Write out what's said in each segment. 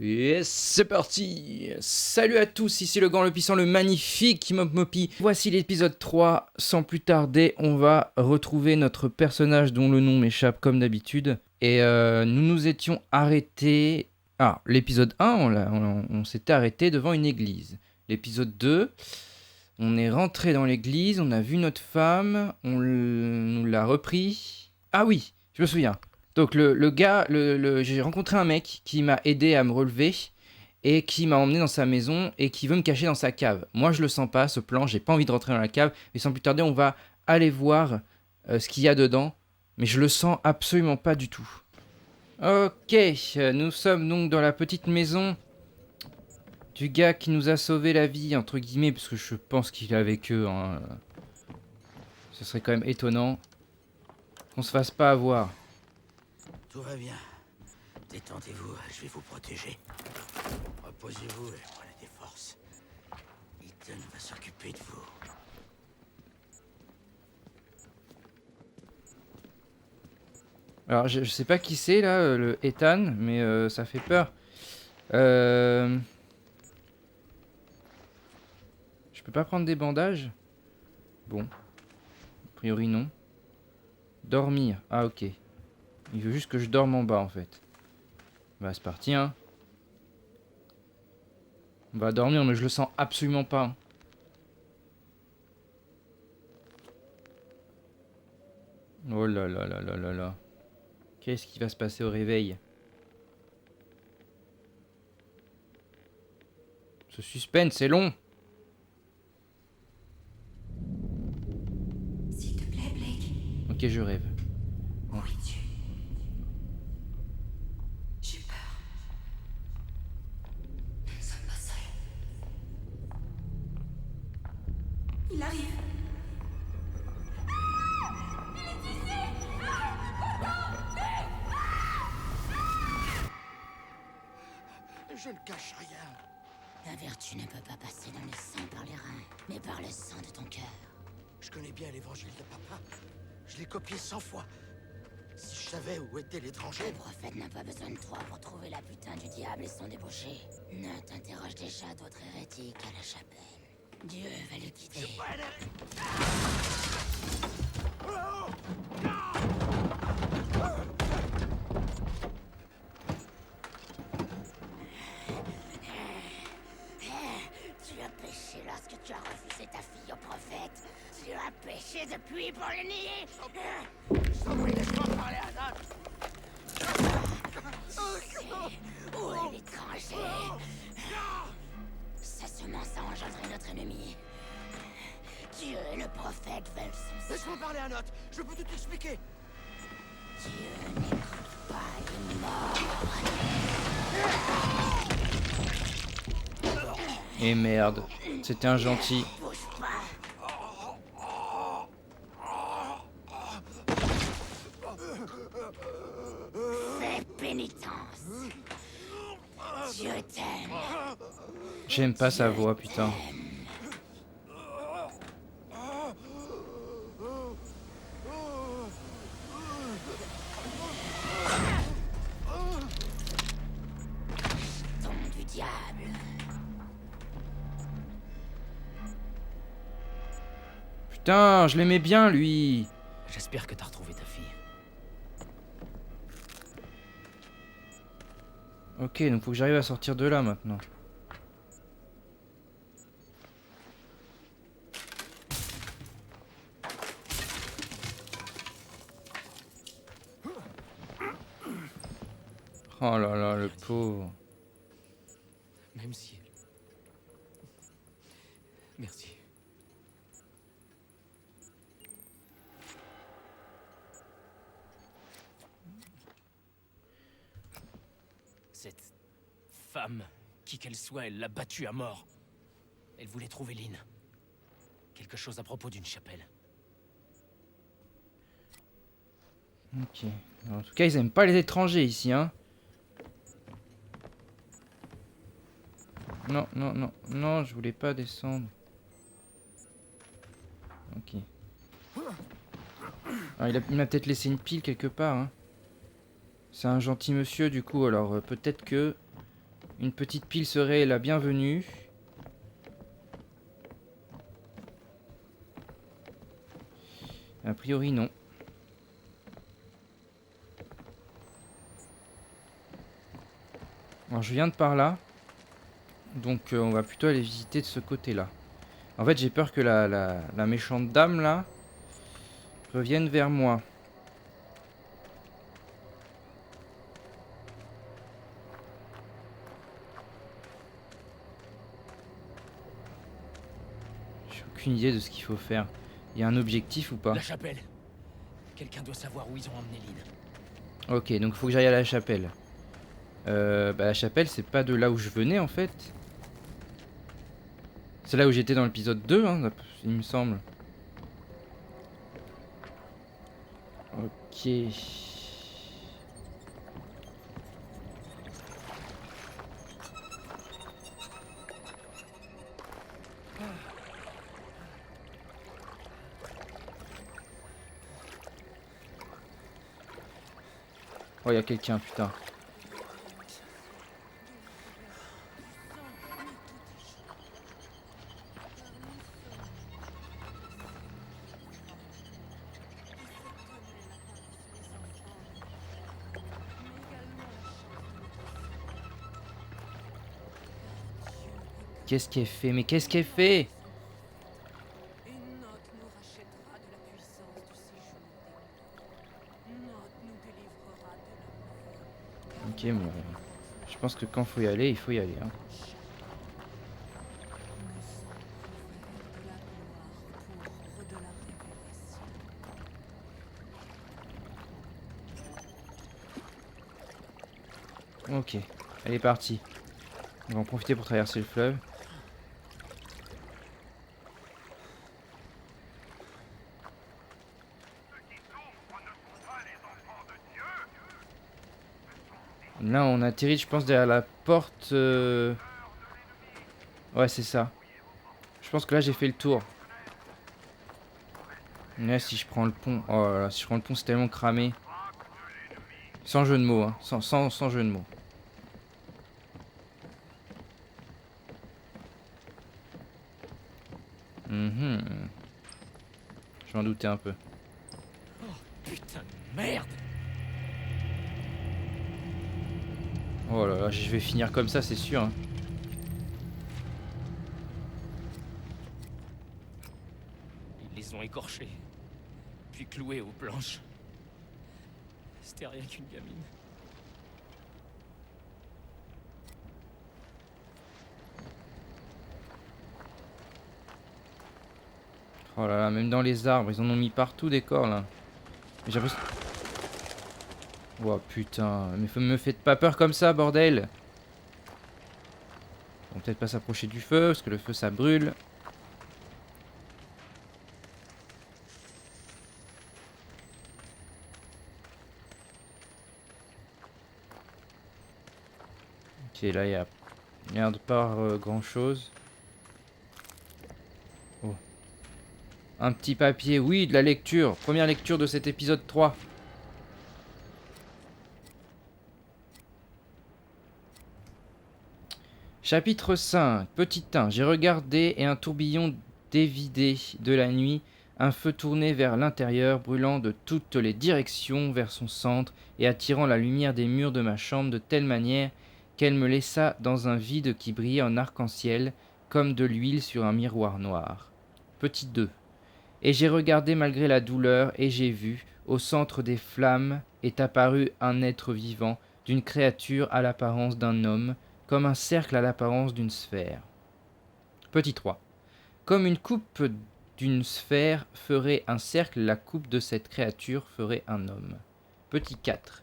Et c'est parti. Salut à tous, ici le grand, le puissant, le magnifique Mop Mopi. Voici l'épisode 3. Sans plus tarder, on va retrouver notre personnage dont le nom m'échappe comme d'habitude. Et nous nous étions arrêtés... Ah, l'épisode 1, on s'était arrêté devant une église. L'épisode 2, on est rentré dans l'église, on a vu notre femme, nous l'a repris. Ah oui, je me souviens. Donc le gars, j'ai rencontré un mec qui m'a aidé à me relever et qui m'a emmené dans sa maison et qui veut me cacher dans sa cave. Moi je le sens pas ce plan, j'ai pas envie de rentrer dans la cave, mais sans plus tarder on va aller voir ce qu'il y a dedans, mais je le sens absolument pas du tout. Ok, nous sommes donc dans la petite maison du gars qui nous a sauvé la vie, entre guillemets, parce que je pense qu'il est avec eux. Hein. Ce serait quand même étonnant qu'on se fasse pas avoir. Tout va bien. Détendez-vous, je vais vous protéger. Reposez-vous et prenez des forces. Ethan va s'occuper de vous. Alors je sais pas qui c'est là, le Ethan, mais ça fait peur. Je peux pas prendre des bandages? Bon, a priori non. Dormir, ah ok. Il veut juste que je dorme en bas en fait. Bah c'est parti hein. On va dormir mais je le sens absolument pas. Hein. Oh là là là là là là. Qu'est-ce qui va se passer au réveil? Ce suspense c'est long. S'il te plaît, Blake. Ok, je rêve. Où es-tu? J'ai peur. Nous ne sommes pas seuls. Il arrive. Je ne cache rien. La vertu ne peut pas passer dans le sang par les reins, mais par le sang de ton cœur. Je connais bien l'évangile de papa. Je l'ai copié 100 fois. Si je savais où était l'étranger... Le prophète n'a pas besoin de toi pour trouver la putain du diable et son débauché. Note interroge déjà d'autres hérétiques à la chapelle. Dieu va le guider. Tu as péché lorsque tu as refusé ta fille au prophète. Tu as péché depuis pour le nier. Oui, laisse-moi parler à Nat. Où est l'étranger? Sa semence a engendré notre ennemi. Dieu et le prophète veulent son sang. Laisse-moi parler à Nat. Je peux tout expliquer. Dieu n'écoute pas les morts. Et merde, c'était un gentil. Bouge pas. Fais pénitence. Dieu t'aime. J'aime pas sa voix, putain. Ton du diable. Putain, je l'aimais bien, lui. J'espère que t'as retrouvé ta fille. Ok, donc faut que j'arrive à sortir de là maintenant. Oh là là, le pauvre. Même si... Merci. Cette femme, qui qu'elle soit, elle l'a battue à mort. Elle voulait trouver Lynn. Quelque chose à propos d'une chapelle. Ok. En tout cas, ils aiment pas les étrangers ici, hein. Non, non, non, non, je voulais pas descendre. Ok. Ah, il m'a peut-être laissé une pile quelque part, hein. C'est un gentil monsieur, du coup, alors peut-être que une petite pile serait la bienvenue. A priori, non. Alors, je viens de par là. Donc, on va plutôt aller visiter de ce côté-là. En fait, j'ai peur que la méchante dame, là, revienne vers moi. J'ai aucune idée de ce qu'il faut faire. Il y a un objectif ou pas? La chapelle. Quelqu'un doit savoir où ils ont emmené Lynn. Ok, donc il faut que j'aille à la chapelle. La chapelle, c'est pas de là où je venais en fait. C'est là où j'étais dans l'épisode 2, hein, il me semble. Ok. Oh, il y a quelqu'un, putain. Qu'est-ce qu'elle fait? Mais qu'est-ce qu'elle fait? Une note nous rachètera de la puissance du séjour des morts. Note nous délivrera de la mort. Ok, bon. Je pense que quand faut y aller, il faut y aller. Hein. Le sang couvert de la gloire pour de la révélation. Ok, elle est partie. On va en profiter pour traverser le fleuve. Là, on atterrit, je pense, derrière la porte. Ouais, c'est ça. Je pense que là, j'ai fait le tour. Là, si je prends le pont. Oh là là, si je prends le pont, c'est tellement cramé. Sans jeu de mots, hein. Sans jeu de mots. Mhm. Je m'en doutais un peu. Oh, putain de merde. Oh là là, je vais finir comme ça, c'est sûr. Hein. Ils les ont écorchés, puis cloués aux planches. C'était rien qu'une gamine. Oh là là, même dans les arbres, ils en ont mis partout des corps là. J'ai l'impression... Oh putain, mais me faites pas peur comme ça, bordel. On va peut-être pas s'approcher du feu, parce que le feu ça brûle. Ok, là il y a merde pas grand chose. Oh. Un petit papier, oui, de la lecture. Première lecture de cet épisode 3. Chapitre 5. Petit 1. J'ai regardé et un tourbillon dévidé de la nuit, un feu tourné vers l'intérieur, brûlant de toutes les directions vers son centre et attirant la lumière des murs de ma chambre de telle manière qu'elle me laissa dans un vide qui brillait en arc-en-ciel, comme de l'huile sur un miroir noir. Petit 2. Et j'ai regardé malgré la douleur, et j'ai vu, au centre des flammes, est apparu un être vivant, d'une créature à l'apparence d'un homme, comme un cercle à l'apparence d'une sphère. Petit 3. Comme une coupe d'une sphère ferait un cercle, la coupe de cette créature ferait un homme. Petit 4.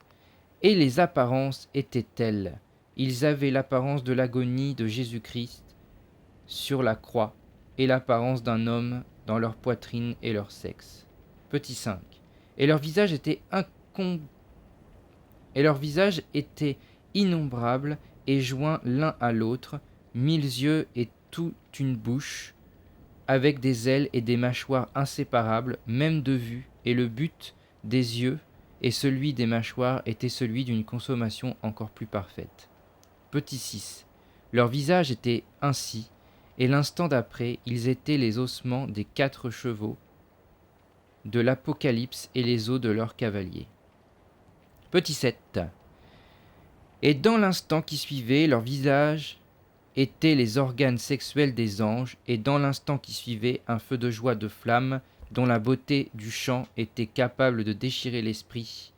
Et les apparences étaient telles. Ils avaient l'apparence de l'agonie de Jésus-Christ sur la croix, et l'apparence d'un homme dans leur poitrine et leur sexe. Petit 5. Et leur visage était innombrable et joints l'un à l'autre, 1000 yeux et toute une bouche, avec des ailes et des mâchoires inséparables, même de vue, et le but des yeux et celui des mâchoires était celui d'une consommation encore plus parfaite. Petit 6. Leurs visages étaient ainsi, et l'instant d'après, ils étaient les ossements des 4 chevaux de l'Apocalypse et les os de leurs cavaliers. Petit 7. Et dans l'instant qui suivait, leurs visages étaient les organes sexuels des anges, et dans l'instant qui suivait, un feu de joie de flamme, dont la beauté du chant était capable de déchirer l'esprit,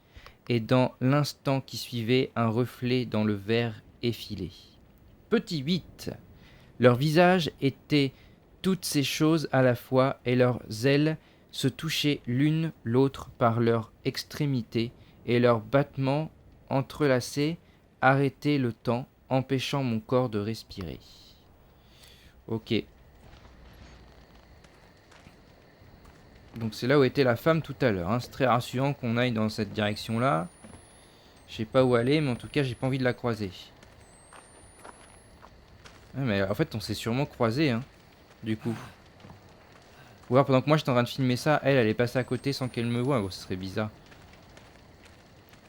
et dans l'instant qui suivait, un reflet dans le verre effilé. Petit 8. Leurs visages étaient toutes ces choses à la fois, et leurs ailes se touchaient l'une l'autre par leurs extrémités, et leurs battements entrelacés arrêtaient le temps, empêchant mon corps de respirer. Ok. Donc c'est là où était la femme tout à l'heure. Hein. C'est très rassurant qu'on aille dans cette direction-là. Je sais pas où aller, mais en tout cas, j'ai pas envie de la croiser. Ah, mais en fait, on s'est sûrement croisé, hein, du coup. Ou alors pendant que moi j'étais en train de filmer ça, elle est passée à côté sans qu'elle me voie. Oh, ce serait bizarre.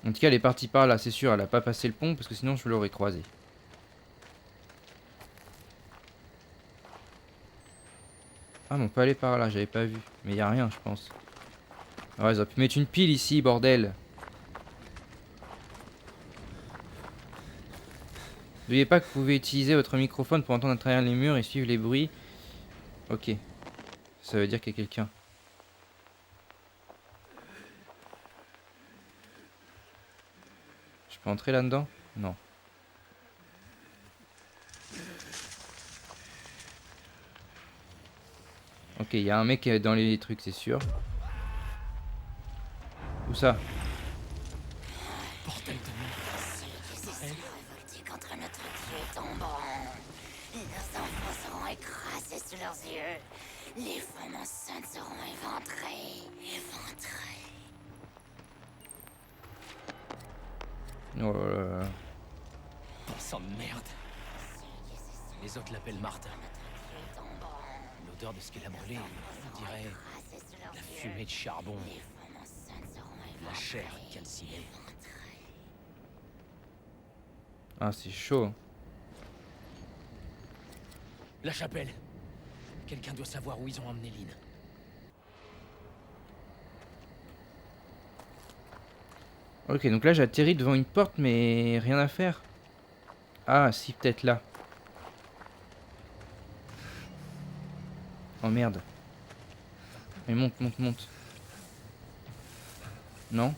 En tout cas, elle est partie par là, c'est sûr. Elle a pas passé le pont parce que sinon je l'aurais croisée. Ah non, pas aller par là, j'avais pas vu. Mais y a rien, je pense. Ah ouais, ils auraient pu mettre une pile ici, bordel. N'oubliez pas que vous pouvez utiliser votre microphone pour entendre à travers les murs et suivre les bruits. Ok. Ça veut dire qu'il y a quelqu'un. Je peux entrer là-dedans? Non. Ok, il y a un mec dans les trucs, c'est sûr. Où ça? Bordel de merde. Ceux qui se sont révoltés contre notre Dieu tomberont. Leurs enfants seront écrasés sous leurs yeux. Les femmes enceintes seront éventrées. Éventrées. Oh là là. Oh, sang de merde. Les autres l'appellent Martha. L'odeur de ce qu'elle a brûlé, on dirait la fumée de charbon, la chair calcinée. Ah, c'est chaud. Hein. La chapelle. Quelqu'un doit savoir où ils ont emmené Lynn. Ok, donc là j'atterris devant une porte, mais rien à faire. Ah, si, peut-être là. Oh merde. Mais monte, monte, monte. Non.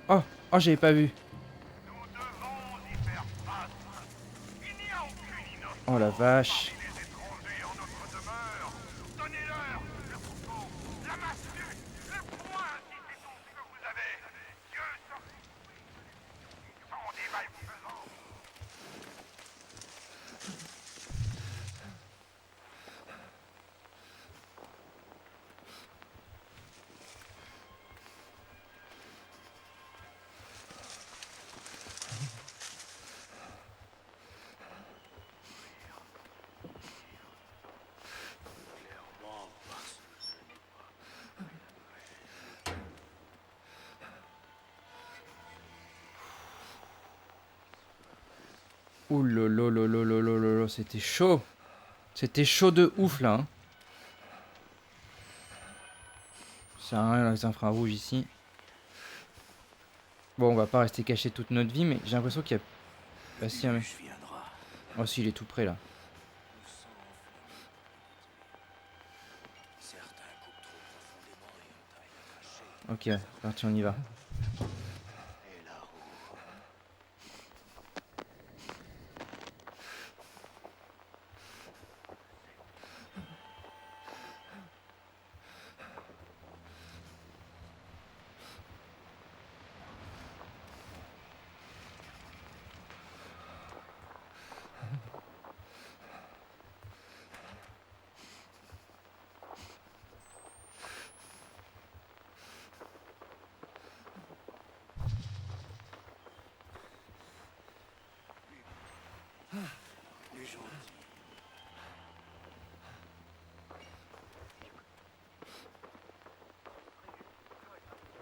Oh, oh, j'avais pas vu. Oh la vache. Ouh lolo, c'était chaud. C'était chaud de ouf là. Hein. Ça sert à rien les infrarouges ici. Bon, on va pas rester caché toute notre vie, mais j'ai l'impression qu'il y a. Bah si, un mec. Oh si, il est tout près là. Ok, parti, on y va.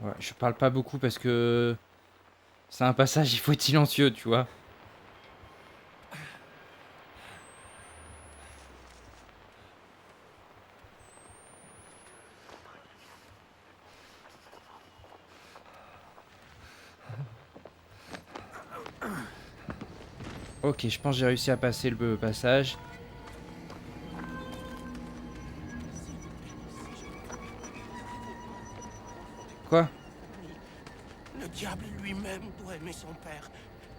Ouais, je parle pas beaucoup parce que C'est un passage, il faut être silencieux, tu vois. Ok, je pense que j'ai réussi à passer le passage. Quoi? Le diable lui-même doit aimer son père.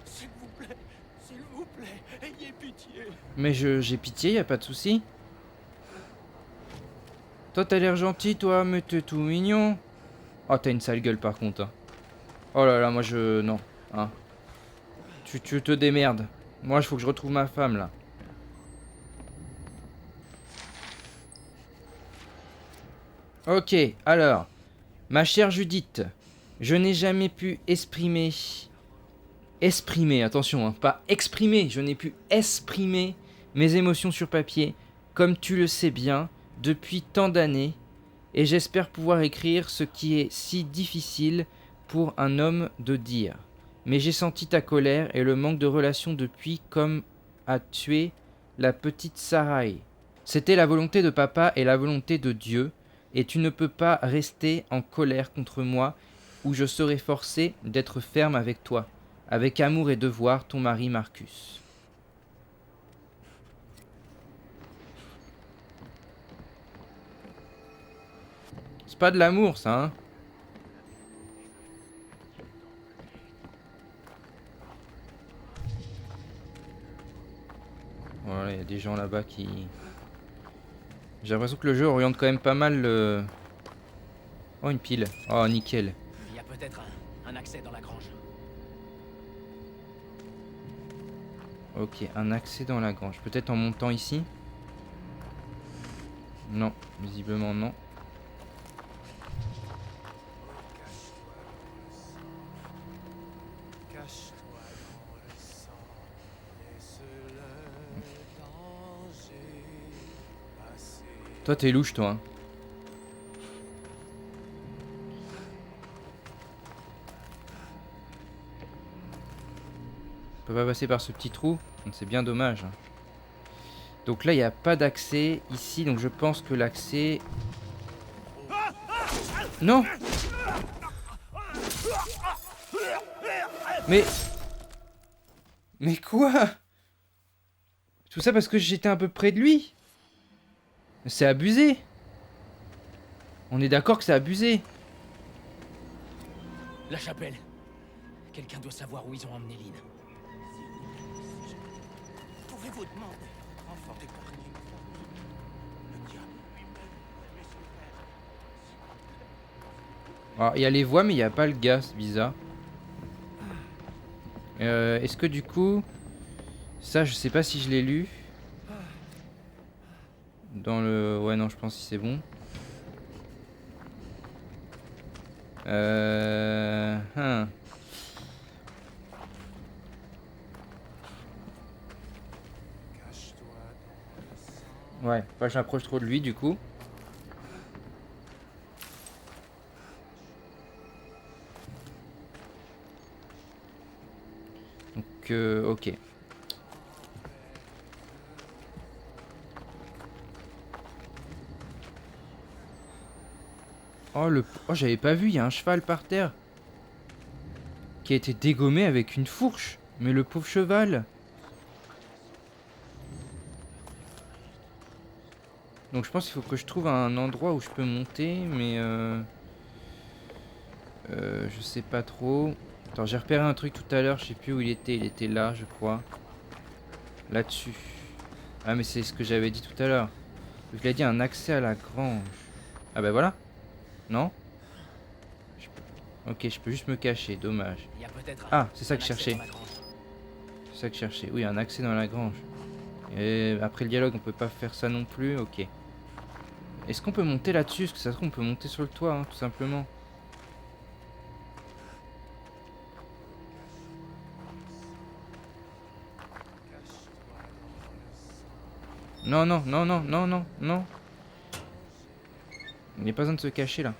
S'il vous plaît, ayez pitié. Mais j'ai pitié, y a pas de souci. Toi, t'as l'air gentil, toi, mais t'es tout mignon. Oh, t'as une sale gueule, par contre. Hein. Oh là là, moi, non. Hein. Tu te démerdes. Moi, il faut que je retrouve ma femme, là. Ok, alors. Ma chère Judith, je n'ai jamais pu exprimer... attention, hein, pas exprimer. Je n'ai pu exprimer mes émotions sur papier, comme tu le sais bien, depuis tant d'années. Et j'espère pouvoir écrire ce qui est si difficile pour un homme de dire. Mais j'ai senti ta colère et le manque de relation depuis comme a tué la petite Sarai. C'était la volonté de papa et la volonté de Dieu, et tu ne peux pas rester en colère contre moi, ou je serai forcé d'être ferme avec toi. Avec amour et devoir, ton mari Marcus. C'est pas de l'amour, ça, hein. Voilà, il y a des gens là-bas qui... J'ai l'impression que le jeu oriente quand même pas mal le... Oh, une pile. Oh, nickel. Il y a peut-être un accès dans la grange. Ok, un accès dans la grange. Peut-être en montant ici? Non, visiblement non. Toi, t'es louche, toi. Hein. On peut pas passer par ce petit trou. C'est bien dommage. Donc là, il n'y a pas d'accès ici. Donc je pense que l'accès... Non! Mais quoi? Tout ça parce que j'étais un peu près de lui? C'est abusé. On est d'accord que c'est abusé. La chapelle. Quelqu'un doit savoir où ils ont emmené Lynn. Pouvez-vous demander à votre enfant d'épargner une fois? Le diable lui-même doit aimer son père. Alors, il y a les voix, mais il n'y a pas le gars, c'est bizarre. Est-ce que du coup... Ça, je sais pas si je l'ai lu. Dans le... Ouais, non, je pense que c'est bon. Ouais, pas je m'approche trop de lui, du coup. Donc, ok. Oh, oh, j'avais pas vu, il y a un cheval par terre. Qui a été dégommé avec une fourche. Mais le pauvre cheval. Donc je pense qu'il faut que je trouve un endroit où je peux monter, mais je sais pas trop. Attends, j'ai repéré un truc tout à l'heure, je sais plus où il était là, je crois. Là-dessus. Ah, mais c'est ce que j'avais dit tout à l'heure. Donc il a dit un accès à la grange. Ah bah voilà. Non? Ok, je peux juste me cacher, dommage. Il y a peut-être Ah, c'est ça que je accès cherchais. dans la grange. C'est ça que je cherchais. Oui, un accès dans la grange. Et après le dialogue, on peut pas faire ça non plus. Ok. Est-ce qu'on peut monter là-dessus? Parce que ça se trouve, on peut monter sur le toit, hein, tout simplement. Non, non, non, non, non, non, non. Il n'y a pas besoin de se cacher là.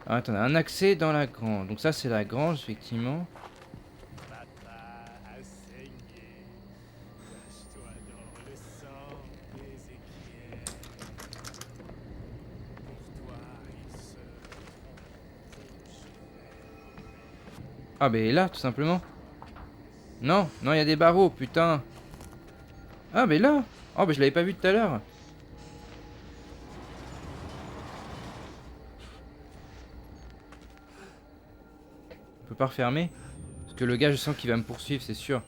Ah, attends, un accès dans la grange. Donc ça, c'est la grange, effectivement. Papa a saigné. Cache-toi dans le sang d'Ézéchiel. Pour toi, il se Ah, ben là, tout simplement. Non, non, il y a des barreaux, putain. Ah, ben là. Oh, ben je l'avais pas vu tout à l'heure. On peut pas refermer. Parce que le gars, je sens qu'il va me poursuivre, c'est sûr.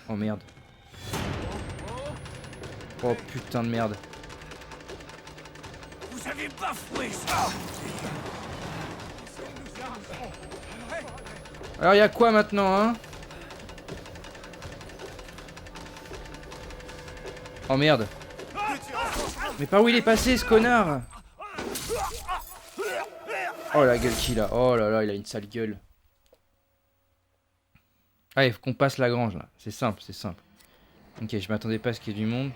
Oh merde. Oh putain de merde. Vous avez bafoué ça. Alors, il y a quoi maintenant, hein? Oh merde. Mais par où il est passé, ce connard? Oh la gueule qu'il a. Oh là là, il a une sale gueule. Ah, il faut qu'on passe la grange, là. C'est simple, c'est simple. Ok, je m'attendais pas à ce qu'il y ait du monde.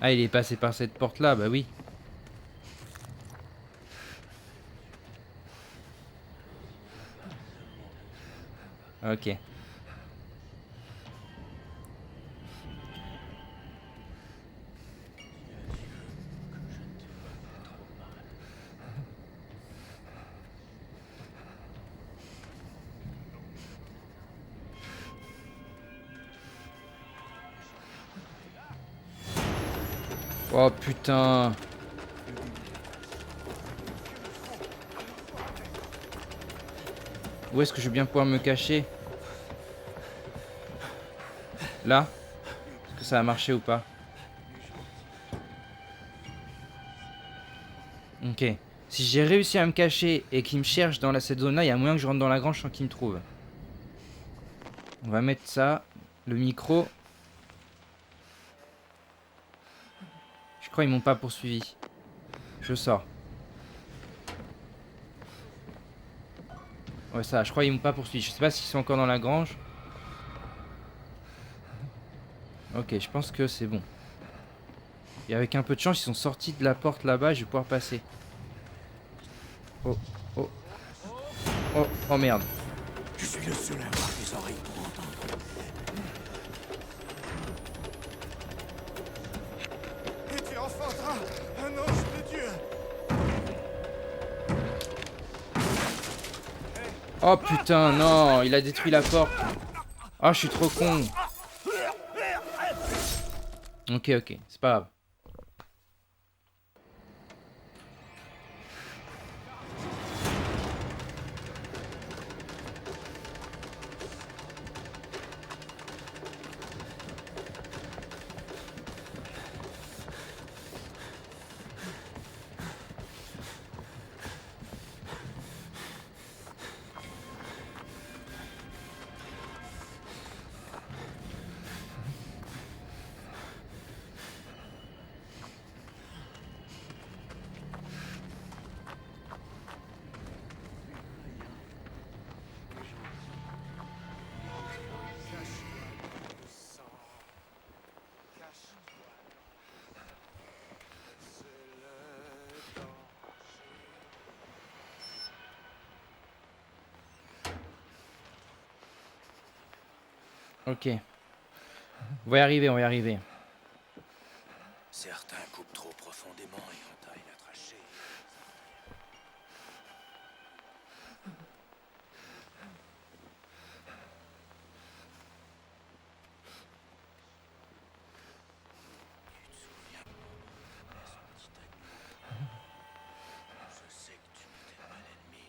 Ah, il est passé par cette porte-là, bah oui. Ok. Oh putain. Où est-ce que je vais bien pouvoir me cacher? Là? Est-ce que ça a marché ou pas? Ok. Si j'ai réussi à me cacher et qu'il me cherche dans cette zone-là, il y a moyen que je rentre dans la grange sans qu'il me trouve. On va mettre ça. Le micro. Je crois qu'ils m'ont pas poursuivi. Je sors. Ouais, ça, je crois qu'ils m'ont pas poursuivi. Je sais pas s'ils sont encore dans la grange. Ok, je pense que c'est bon. Et avec un peu de chance, ils sont sortis de la porte là-bas, je vais pouvoir passer. Oh, oh. Oh, oh merde. Je suis le seul à avoir des oreilles pour entendre. Et tu enfanteras un ange de Dieu. Oh putain, non, il a détruit la porte. Oh, je suis trop con. Ok, ok, c'est pas grave. Ok. On va y arriver, on va y arriver. Certains coupent trop profondément et entaillent la trachée. Tu te souviens de son petit agneau? Je sais que tu n'étais pas l'ennemi.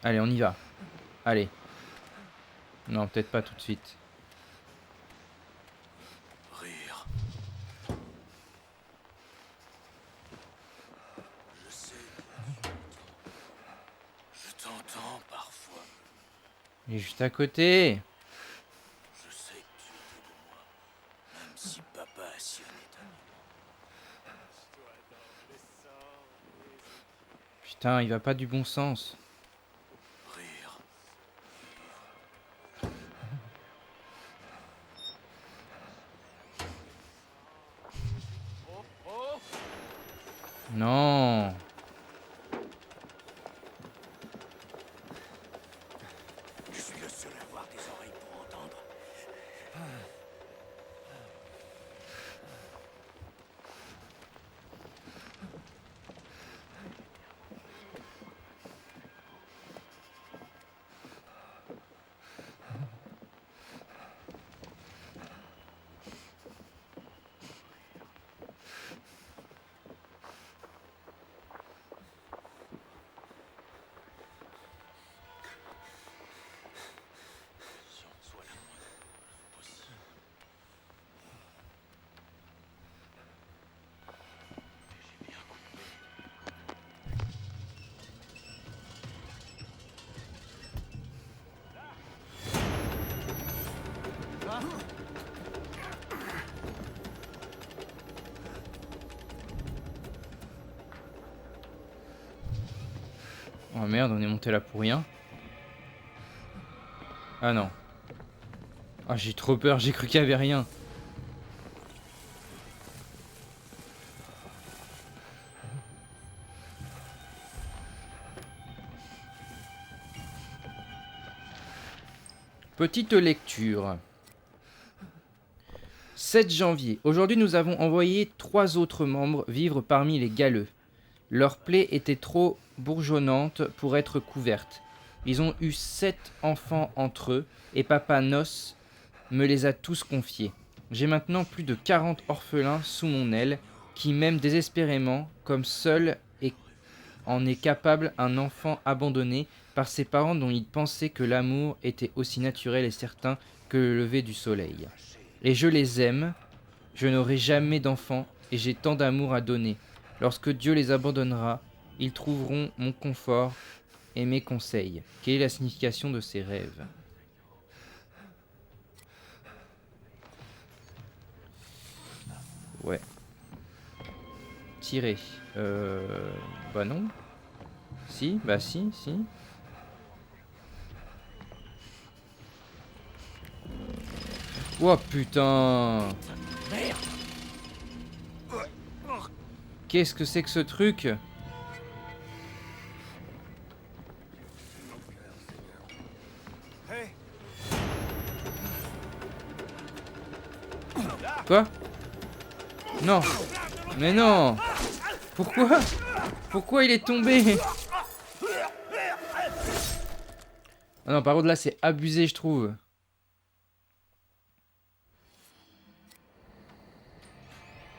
Allez, on y va. Allez. Non, peut-être pas tout de suite. Rire. Je sais que tu m'entends. Je t'entends parfois. Il est juste à côté. Je sais que tu étais de moi, même si papa a sillonné ta maman. Putain, il va pas du bon sens. Rire. Non. Je suis le seul à avoir des oreilles pour entendre. Si on soit la moindre possible. J'ai bien compris. Oh merde, on est monté là pour rien. Ah non. Ah, j'ai trop peur, j'ai cru qu'il y avait rien. Petite lecture. 7 janvier. Aujourd'hui, nous avons envoyé 3 autres membres vivre parmi les galeux. Leur plaie était trop bourgeonnante pour être couverte. Ils ont eu 7 enfants entre eux et Papa Nos me les a tous confiés. J'ai maintenant plus de 40 orphelins sous mon aile qui m'aiment désespérément comme seul en est capable un enfant abandonné par ses parents dont il pensait que l'amour était aussi naturel et certain que le lever du soleil. Et je les aime, je n'aurai jamais d'enfants et j'ai tant d'amour à donner. Lorsque Dieu les abandonnera, ils trouveront mon confort et mes conseils. Quelle est la signification de ces rêves ? Ouais. Tirer. Bah non. Si, bah si, si. Oh putain. Qu'est-ce que c'est que ce truc ? Quoi ? Non. Mais non. Pourquoi ? Pourquoi il est tombé ? Ah non, par contre là c'est abusé je trouve.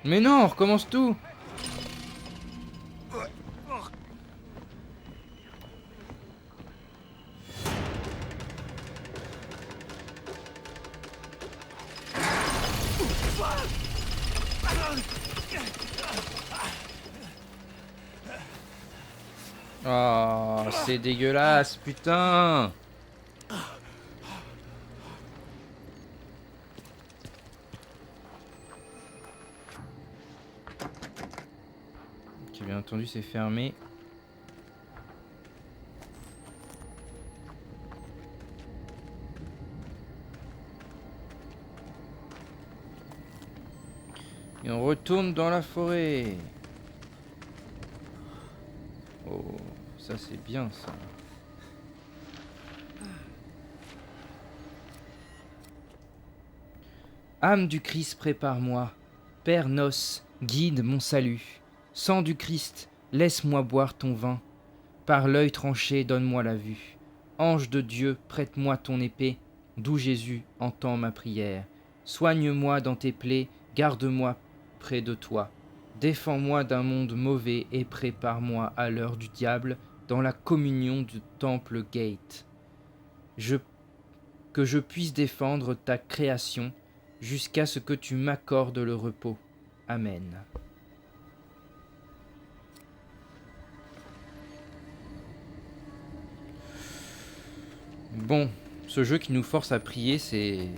Mais non, on recommence tout. Oh, c'est dégueulasse, putain. Ok, bien entendu, c'est fermé. Et on retourne dans la forêt. Oh, ça c'est bien ça. Âme du Christ, prépare-moi. Père Nos, guide mon salut. Sang du Christ, laisse-moi boire ton vin. Par l'œil tranché, donne-moi la vue. Ange de Dieu, prête-moi ton épée. Doux Jésus, entends ma prière. Soigne-moi dans tes plaies, garde-moi près de toi. Défends-moi d'un monde mauvais et prépare-moi à l'heure du diable dans la communion du temple gate. Que je puisse défendre ta création jusqu'à ce que tu m'accordes le repos. Amen. Bon, ce jeu qui nous force à prier, c'est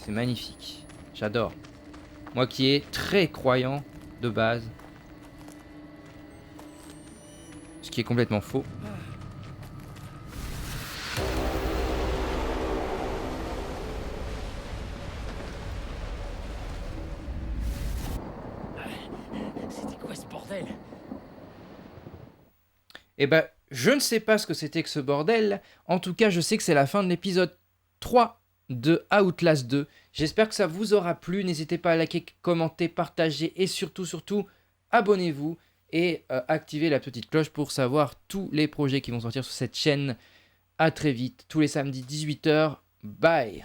magnifique. J'adore. Moi qui est très croyant de base. Ce qui est complètement faux. C'était quoi ce bordel ? Eh ben, je ne sais pas ce que c'était que ce bordel. En tout cas, je sais que c'est la fin de l'épisode 3 de Outlast 2. J'espère que ça vous aura plu. N'hésitez pas à liker, commenter, partager et surtout, abonnez-vous et activez la petite cloche pour savoir tous les projets qui vont sortir sur cette chaîne. À très vite, tous les samedis 18h. Bye.